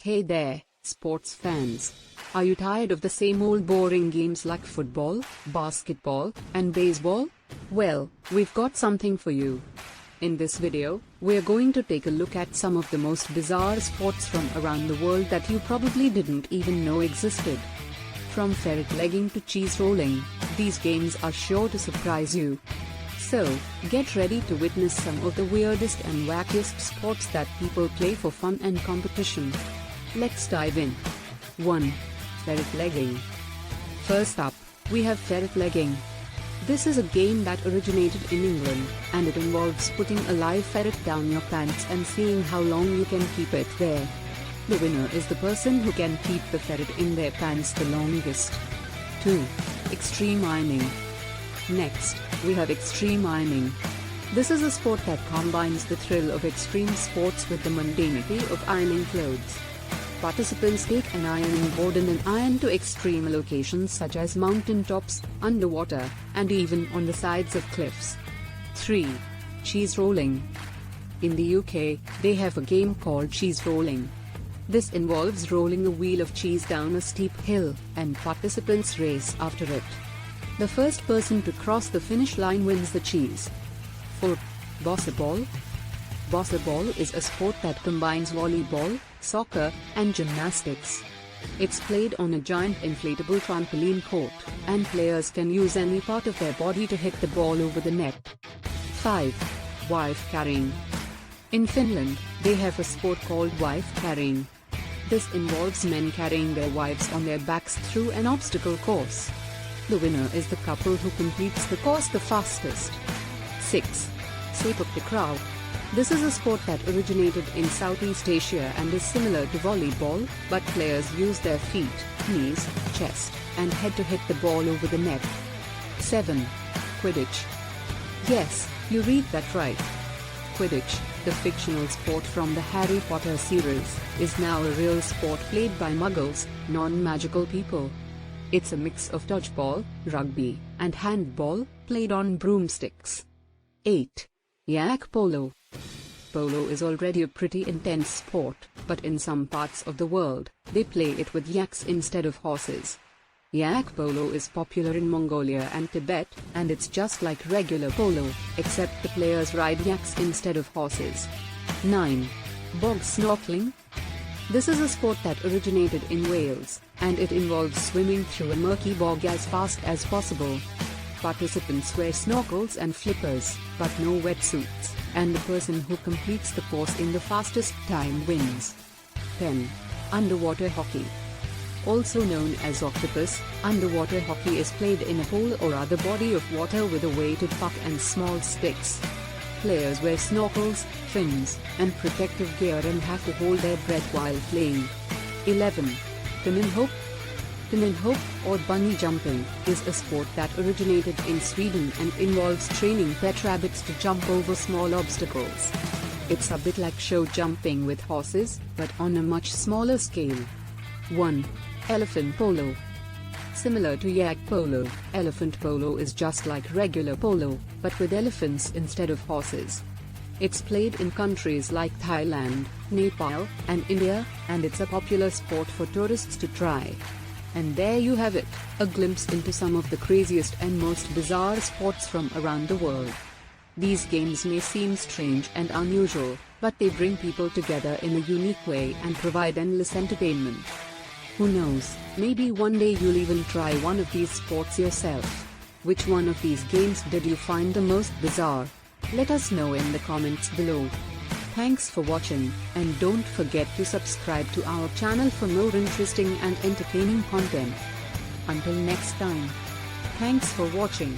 Hey there, sports fans. Are you tired of the same old boring games like football, basketball, and baseball? Well, we've got something for you. In this video, we're going to take a look at some of the most bizarre sports from around the world that you probably didn't even know existed. From ferret legging to cheese rolling, these games are sure to surprise you. So, get ready to witness some of the weirdest and wackiest sports that people play for fun and competition. Let's dive in. 1. Ferret legging. First up, we have ferret legging. This is a game that originated in England, and it involves putting a live ferret down your pants and seeing how long you can keep it there. The winner is the person who can keep the ferret in their pants the longest. 2. Extreme ironing. Next, we have extreme ironing. This is a sport that combines the thrill of extreme sports with the mundanity of ironing clothes. Participants take an ironing board and an iron to extreme locations such as mountain tops, underwater, and even on the sides of cliffs. 3. Cheese rolling. In the UK, they have a game called cheese rolling. This involves rolling a wheel of cheese down a steep hill, and participants race after it. The first person to cross the finish line wins the cheese. 4. Boccerball. Boccerball is a sport that combines volleyball, soccer, and gymnastics. It's played on a giant inflatable trampoline court, and players can use any part of their body to hit the ball over the net. 5. Wife carrying. In Finland, they have a sport called wife carrying. This involves men carrying their wives on their backs through an obstacle course. The winner is the couple who completes the course the fastest. 6. Sepak takraw. This is a sport that originated in Southeast Asia and is similar to volleyball, but players use their feet, knees, chest, and head to hit the ball over the net. 7. Quidditch. Yes, you read that right. Quidditch, the fictional sport from the Harry Potter series, is now a real sport played by muggles, non-magical people. It's a mix of dodgeball, rugby, and handball, played on broomsticks. 8. Yak polo. Polo is already a pretty intense sport, but in some parts of the world, they play it with yaks instead of horses. Yak polo is popular in Mongolia and Tibet, and it's just like regular polo, except the players ride yaks instead of horses. 9. Bog snorkeling. This is a sport that originated in Wales, and it involves swimming through a murky bog as fast as possible. Participants wear snorkels and flippers, but no wetsuits, and the person who completes the course in the fastest time wins. 10. Underwater hockey. Also known as octopus, underwater hockey is played in a pool or other body of water with a weighted puck and small sticks. Players wear snorkels, fins, and protective gear and have to hold their breath while playing. 11. Pinning-hoop. Pinning-hoop, or bunny jumping, is a sport that originated in Sweden and involves training pet rabbits to jump over small obstacles. It's a bit like show jumping with horses, but on a much smaller scale. 1. Elephant polo. Similar to yak polo, elephant polo is just like regular polo, but with elephants instead of horses. It's played in countries like Thailand, Nepal, and India, and it's a popular sport for tourists to try. And there you have it, a glimpse into some of the craziest and most bizarre sports from around the world. These games may seem strange and unusual, but they bring people together in a unique way and provide endless entertainment. Who knows, maybe one day you'll even try one of these sports yourself. Which one of these games did you find the most bizarre? Let us know in the comments below. Thanks for watching, and don't forget to subscribe to our channel for more interesting and entertaining content. Until next time. Thanks for watching.